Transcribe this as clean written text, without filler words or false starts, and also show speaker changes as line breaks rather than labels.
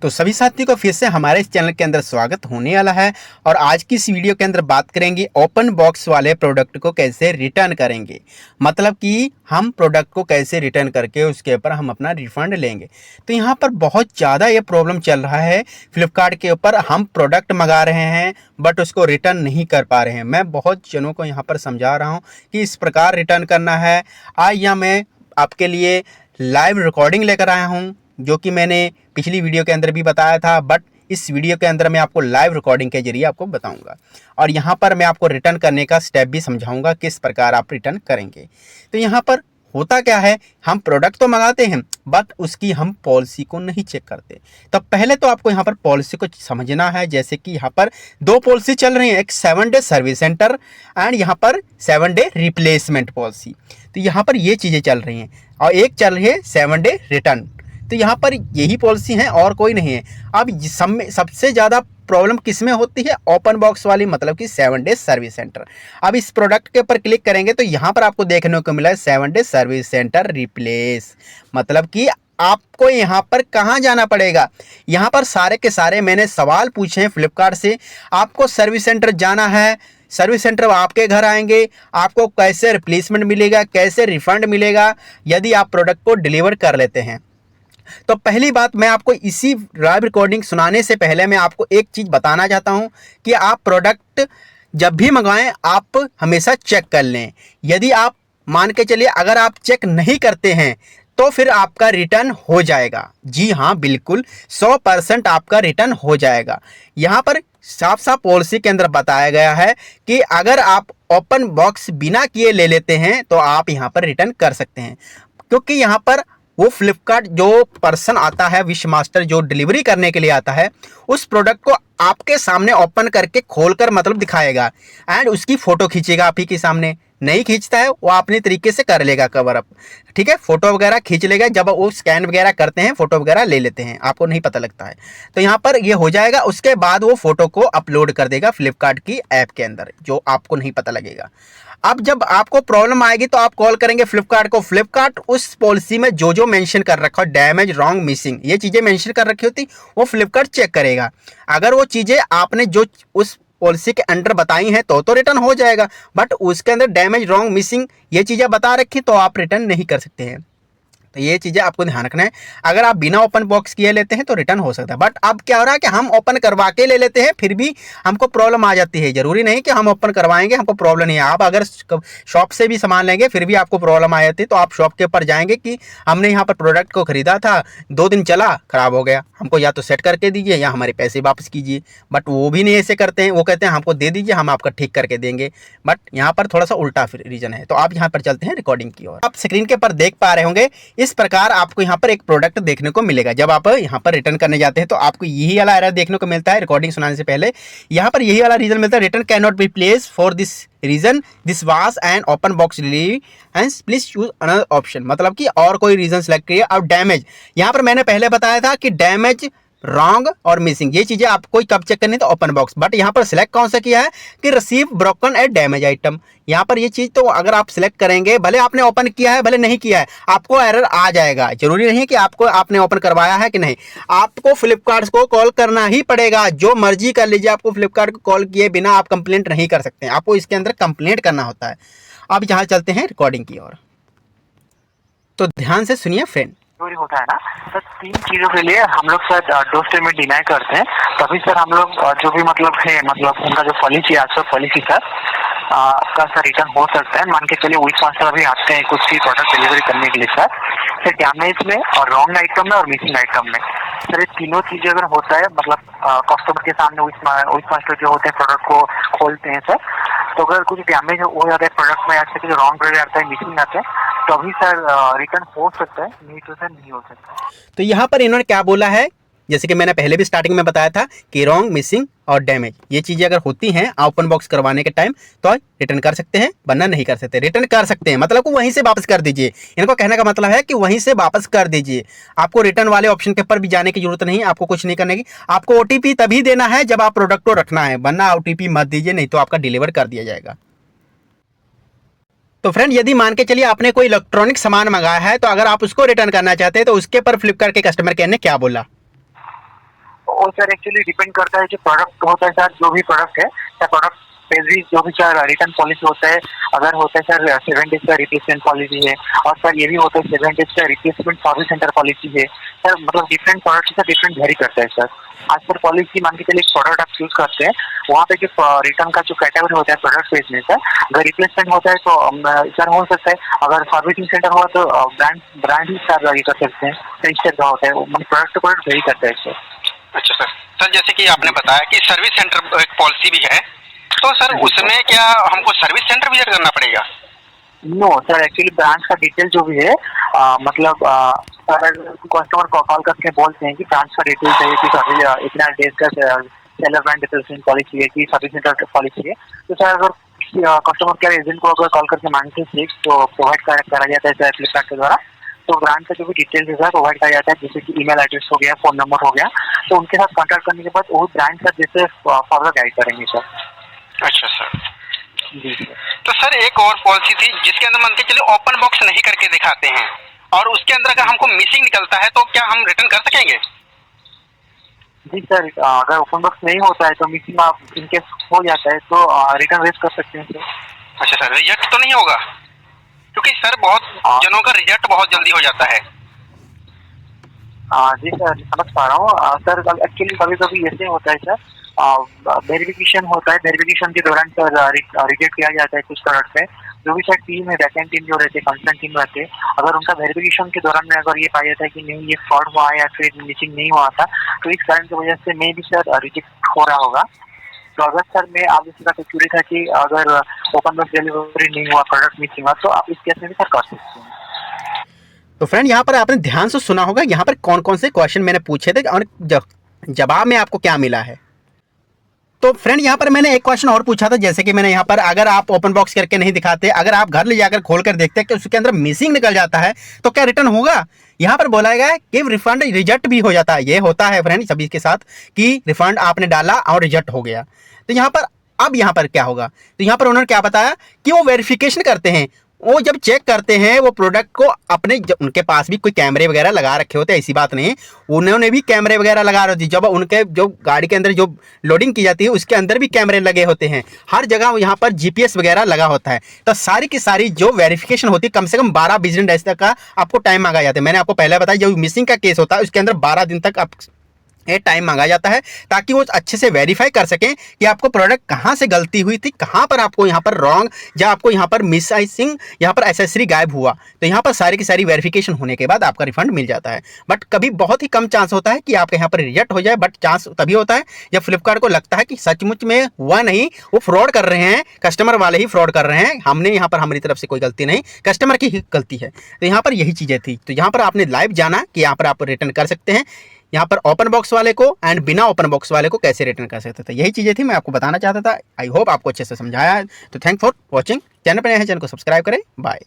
तो सभी साथियों को फिर से हमारे इस चैनल के अंदर स्वागत होने वाला है। और आज की इस वीडियो के अंदर बात करेंगे ओपन बॉक्स वाले प्रोडक्ट को कैसे रिटर्न करेंगे, मतलब कि हम प्रोडक्ट को कैसे रिटर्न करके उसके ऊपर हम अपना रिफंड लेंगे। तो यहाँ पर बहुत ज़्यादा ये प्रॉब्लम चल रहा है फ्लिपकार्ट के ऊपर। हम प्रोडक्ट मंगा रहे हैं बट उसको रिटर्न नहीं कर पा रहे हैं। मैं बहुत जनों को यहाँ पर समझा रहा हूँ कि इस प्रकार रिटर्न करना है। आज यहाँ मैं आपके लिए लाइव रिकॉर्डिंग लेकर आया हूँ, जो कि मैंने पिछली वीडियो के अंदर भी बताया था, बट इस वीडियो के अंदर मैं आपको लाइव रिकॉर्डिंग के जरिए आपको बताऊंगा। और यहाँ पर मैं आपको रिटर्न करने का स्टेप भी समझाऊंगा किस प्रकार आप रिटर्न करेंगे। तो यहाँ पर होता क्या है, हम प्रोडक्ट तो मंगाते हैं बट उसकी हम पॉलिसी को नहीं चेक करते। तो पहले तो आपको यहाँ पर पॉलिसी को समझना है। जैसे कि यहाँ पर दो पॉलिसी चल रही है, एक 7 डे सर्विस सेंटर एंड यहाँ पर 7 डे रिप्लेसमेंट पॉलिसी। तो यहाँ पर ये चीज़ें चल रही हैं और एक चल रही है 7 डे रिटर्न। तो यहाँ पर यही पॉलिसी है और कोई नहीं है। अब सबसे ज़्यादा प्रॉब्लम किस में होती है, ओपन बॉक्स वाली, मतलब कि 7 डे सर्विस सेंटर। अब इस प्रोडक्ट के ऊपर क्लिक करेंगे तो यहाँ पर आपको देखने को मिला है 7 डे सर्विस सेंटर रिप्लेस, मतलब कि आपको यहाँ पर कहाँ जाना पड़ेगा। यहाँ पर सारे के सारे मैंने सवाल पूछे हैं फ्लिपकार्ट से। आपको सर्विस सेंटर जाना है, सर्विस सेंटर आपके घर आएंगे, आपको कैसे रिप्लेसमेंट मिलेगा, कैसे रिफंड मिलेगा यदि आप प्रोडक्ट को डिलीवर कर लेते हैं। तो पहली बात, मैं आपको इसी लाइव रिकॉर्डिंग सुनाने से पहले मैं आपको एक चीज़ बताना चाहता हूं कि आप प्रोडक्ट जब भी मंगाएं आप हमेशा चेक कर लें। यदि आप मान के चलिए अगर आप चेक नहीं करते हैं तो फिर आपका रिटर्न हो जाएगा। जी हाँ, बिल्कुल 100% आपका रिटर्न हो जाएगा। यहाँ पर साफ साफ पॉलिसी के अंदर बताया गया है कि अगर आप ओपन बॉक्स बिना किए ले लेते हैं तो आप यहाँ पर रिटर्न कर सकते हैं, क्योंकि यहाँ पर वो फ्लिपकार्ट जो पर्सन आता है, विश मास्टर जो डिलीवरी करने के लिए आता है, उस प्रोडक्ट को आपके सामने ओपन करके खोलकर मतलब दिखाएगा एंड उसकी फ़ोटो खींचेगा आप ही के सामने। नहीं खींचता है वो अपने तरीके से कर लेगा कवर अप, ठीक है, फ़ोटो वगैरह खींच लेगा। जब वो स्कैन वगैरह करते हैं फ़ोटो वगैरह ले लेते हैं, आपको नहीं पता लगता है। तो यहाँ पर ये हो जाएगा, उसके बाद वो फ़ोटो को अपलोड कर देगा फ्लिपकार्ट की ऐप के अंदर, जो आपको नहीं पता लगेगा। अब जब आपको प्रॉब्लम आएगी तो आप कॉल करेंगे फ्लिपकार्ट को। फ्लिपकार्ट उस पॉलिसी में जो जो मेंशन कर रखा हो, डैमेज, रॉन्ग, मिसिंग, ये चीज़ें मेंशन कर रखी होती, वो फ्लिपकार्ट चेक करेगा। अगर वो चीज़ें आपने जो उस पॉलिसी के अंडर बताई हैं तो रिटर्न हो जाएगा, बट उसके अंदर डैमेज, रॉन्ग, मिसिंग ये चीज़ें बता रखी तो आप रिटर्न नहीं कर सकते हैं। तो ये चीज़ें आपको ध्यान रखना है। अगर आप बिना ओपन बॉक्स किए लेते हैं तो रिटर्न हो सकता है, बट अब क्या हो रहा है कि हम ओपन करवा के ले लेते हैं फिर भी हमको प्रॉब्लम आ जाती है। ज़रूरी नहीं कि हम ओपन करवाएंगे हमको प्रॉब्लम नहीं है। आप अगर शॉप से भी सामान लेंगे फिर भी आपको प्रॉब्लम आ जाती है, तो आप शॉप के ऊपर जाएंगे कि हमने यहाँ पर प्रोडक्ट को ख़रीदा था, 2 दिन चला, ख़राब हो गया, हमको या तो सेट करके दीजिए या हमारे पैसे वापस कीजिए। बट वो भी नहीं ऐसे करते हैं, वो कहते हैं हमको दे दीजिए, हम आपका ठीक करके देंगे। बट यहाँ पर थोड़ा सा उल्टा रीज़न है। तो आप यहाँ पर चलते हैं रिकॉर्डिंग की ओर। आप स्क्रीन के ऊपर देख पा रहे होंगे इस प्रकार आपको यहाँ पर एक प्रोडक्ट देखने को मिलेगा। जब आप यहाँ पर रिटर्न करने जाते हैं तो आपको यही वाला एरर देखने को मिलता है। रिकॉर्डिंग सुनाने से पहले यहाँ पर यही वाला रीजन मिलता है, return can not be place for this reason, this was an open box delivery and please choose another option, मतलब कि और कोई रीजन सेलेक्ट करिए। अब डैमेज, यहाँ पर मैंने पहले बताया था कि डैमेज, रॉन्ग और मिसिंग ये चीज़ें आपको कब चेक करनी है तो ओपन बॉक्स, बट यहाँ पर सिलेक्ट कौन सा किया है कि receive broken and damage item. यहाँ पर ये चीज़ तो अगर आप सिलेक्ट करेंगे, भले आपने ओपन किया है भले नहीं किया है, आपको एरर आ जाएगा। जरूरी नहीं है कि आपने ओपन करवाया है कि नहीं, आपको फ्लिपकार्ट को कॉल करना ही पड़ेगा। जो मर्जी कर लीजिए, आपको फ्लिपकार्ट को कॉल किए बिना आप कंप्लेंट नहीं कर सकते हैं, आपको इसके अंदर कंप्लेंट करना होता है। अब यहाँ चलते हैं रिकॉर्डिंग की ओर, तो ध्यान से सुनिए फ्रेंड।
चोरी होता है ना, तो 3 चीजों के लिए हम लोग सर डोर स्टेप में डिनाई करते हैं। तभी सर हम लोग जो भी मतलब है, मतलब उनका जो पॉलिसी आज पॉलिसी सर का सर रिटर्न हो सकता है। मान के चलिए विश मास्टर अभी आते हैं कुछ भी प्रोडक्ट डिलीवरी करने के लिए सर डैमेज में और रॉन्ग आइटम में और मिसिंग आइटम में सर ये तीनों चीजें अगर होता है, मतलब कस्टमर के सामने विश मास्टर जो होते हैं प्रोडक्ट को खोलते हैं सर, तो अगर कुछ डैमेज हो जाता है प्रोडक्ट में, ऐसे कुछ रॉन्ग प्रोडक्ट आता है, मिसिंग आता है, तो अभी सर रिटर्न हो सकता है, नहीं तो सर नहीं हो सकता।
तो यहाँ पर इन्होंने क्या बोला है, जैसे कि मैंने पहले भी स्टार्टिंग में बताया था कि रॉन्ग, मिसिंग और डैमेज ये चीज़ें अगर होती हैं ओपन बॉक्स करवाने के टाइम तो रिटर्न कर सकते हैं, वरना नहीं कर सकते। रिटर्न कर सकते हैं मतलब को वहीं से वापस कर दीजिए। इनको कहने का मतलब है कि वहीं से वापस कर दीजिए। आपको रिटर्न वाले ऑप्शन के ऊपर भी जाने की जरूरत नहीं है, आपको कुछ नहीं करने की। आपको OTP तभी देना है जब आप प्रोडक्ट को रखना है, वरना OTP मत दीजिए, नहीं तो आपका डिलीवर कर दिया जाएगा। तो फ्रेंड, यदि मान के चलिए आपने कोई इलेक्ट्रॉनिक सामान मंगाया है तो अगर आप उसको रिटर्न करना चाहते हैं तो उसके पर फ्लिपकार्ट के कस्टमर केयर ने क्या बोला।
वो सर एक्चुअली डिपेंड करता है जो प्रोडक्ट होता है सर, जो भी प्रोडक्ट है सर, प्रोडक्ट पे भी जो भी सर रिटर्न पॉलिसी होता है, अगर होता है सर 7 डेज का रिप्लेसमेंट पॉलिसी है, और सर ये भी होता है 7 डेज का रिप्लेसमेंट सर्विस सेंटर पॉलिसी है सर। मतलब डिफरेंट प्रोडक्ट से डिफरेंट वेरी करता है सर। आज सर पॉलिसी मान के चलिए प्रोडक्ट आप चूज करते हैं, वहाँ पे जो रिटर्न का जो कैटेगरी होता है प्रोडक्ट बेस में सर, अगर रिप्लेसमेंट होता है तो सर हो सकता है, अगर सर्विसिंग सेंटर हुआ तो ब्रांड ही सर ये कर सकते हैं, इस टाइप का होता है, प्रोडक्ट टू प्रोडक्ट वेरी करता है सर।
अच्छा सर। सर जैसे कि आपने बताया कि सर्विस सेंटर एक पॉलिसी भी है, तो सर उसमें क्या हमको सर्विस सेंटर विजिट करना पड़ेगा?
नो सर, एक्चुअली ब्रांच का डिटेल जो भी है मतलब सर कस्टमर को कॉल करके बोलते हैं कि ब्रांच का डिटेल चाहिए कि सर इतना डेज का सेलर ब्रांड रिप्लेसमेंट पॉलिसी है कि सर्विस सेंटर पॉलिसी है, तो सर अगर कस्टमर केयर एजेंट को अगर कॉल करके मांगते हैं तो प्रोवाइड करा जाता है सर फ्लिपकार्ट के द्वारा। तो ब्रांच का जो भी डिटेल्स है सर प्रोवाइड किया जाता है, जैसे कि ईमेल एड्रेस हो गया, फोन नंबर हो गया, तो उनके साथ कॉन्टैक्ट करने के बाद वो ब्रांच सर जैसे फर्दर गाइड करेंगे सर।
अच्छा सर।
जी सर।
तो सर एक और पॉलिसी थी जिसके अंदर मान के चलिए ओपन बॉक्स नहीं करके दिखाते हैं, और उसके अंदर अगर हमको मिसिंग निकलता है तो क्या हम रिटर्न कर सकेंगे?
जी सर, अगर ओपन बॉक्स नहीं होता है तो मिसिंग आप इनकेस हो जाता है तो रिटर्न रेज कर सकते हैं सर।
अच्छा सर, रिजेक्ट तो नहीं होगा? क्योंकि सर बहुत जनों का रिजेक्ट बहुत जल्दी हो जाता है।
जी सर, समझ पा रहा हूँ सर। एक्चुअली कभी कभी ऐसे होता है सर, वेरिफिकेशन होता है, वेरिफिकेशन के दौरान सर रिजेक्ट किया जाता है कुछ प्रोडक्ट है। जो भी सर टीम है, बैकएंड टीम जो रहते हैं, कंसर्न टीम रहते हैं, अगर उनका वेरिफिकेशन के दौरान में अगर ये पाया जाता है कि नहीं ये फ्रॉड हुआ है या फिर मिसिंग नहीं हुआ था, तो इस कारण की वजह से मे भी सर रिजेक्ट हो रहा होगा। तो अगर सर मैं आप जैसे का क्यूरी था कि अगर ओपन बॉक्स डिलीवरी नहीं हुआ, प्रोडक्ट मिसिंग हुआ, तो आप इस केस में भी सर कर सकते हैं।
तो फ्रेंड यहाँ पर आपने ध्यान से सुना होगा यहाँ पर कौन कौन से क्वेश्चन मैंने पूछे थे और जवाब में आपको क्या मिला है। तो फ्रेंड यहाँ पर मैंने एक क्वेश्चन और पूछा था, जैसे कि मैंने यहाँ पर अगर आप ओपन बॉक्स करके नहीं दिखाते, अगर आप घर ले जाकर खोल कर देखते हैं कि उसके अंदर मिसिंग निकल जाता है तो क्या रिटर्न होगा? यहाँ पर बोला गया है कि रिफंड रिजेक्ट भी हो जाता है। ये होता है फ्रेंड सभी के साथ कि रिफंड आपने डाला और रिजेक्ट हो गया। तो यहाँ पर अब यहाँ पर क्या होगा, तो यहाँ पर उन्होंने क्या बताया कि वो वेरिफिकेशन करते हैं, वो जब चेक करते हैं वो प्रोडक्ट को अपने, जब उनके पास भी कोई कैमरे वगैरह लगा रखे होते हैं, ऐसी बात नहीं, उन्होंने भी कैमरे वगैरह लगा रखी थी। जब उनके जो गाड़ी के अंदर जो लोडिंग की जाती है उसके अंदर भी कैमरे लगे होते हैं, हर जगह यहाँ पर जीपीएस वगैरह लगा होता है। तो सारी की सारी जो वेरिफिकेशन होती है कम से कम 12 बिजनेस डेज तक का आपको टाइम मांगा जाता है। मैंने आपको पहले बताया जो मिसिंग का केस होता है उसके अंदर 12 दिन तक आप ये टाइम मांगा जाता है, ताकि वो अच्छे से वेरीफाई कर सकें कि आपको प्रोडक्ट कहाँ से गलती हुई थी, कहाँ पर आपको यहाँ पर रॉन्ग या आपको यहाँ पर मिसिंग, यहाँ पर एसेसरी गायब हुआ। तो यहाँ पर सारी की सारी वेरिफिकेशन होने के बाद आपका रिफंड मिल जाता है। बट कभी बहुत ही कम चांस होता है कि आपके यहाँ पर रिजेक्ट हो जाए, बट चांस तभी होता है जब फ्लिपकार्ट को लगता है कि सचमुच में हुआ नहीं, वो फ्रॉड कर रहे हैं, कस्टमर वाले ही फ्रॉड कर रहे हैं, हमने यहाँ पर हमारी तरफ से कोई गलती नहीं, कस्टमर की ही गलती है। तो यहाँ पर यही चीज़ें थी। तो यहाँ पर आपने लाइव जाना कि यहाँ पर आप रिटर्न कर सकते हैं, यहाँ पर ओपन बॉक्स वाले को एंड बिना ओपन बॉक्स वाले को कैसे रिटर्न कर सकते थे। यही चीज़ें थी मैं आपको बताना चाहता था। आई होप आपको अच्छे से समझाया है। तो थैंक फॉर वॉचिंग। चैनल पर नए हैं, चैनल को सब्सक्राइब करें। बाय।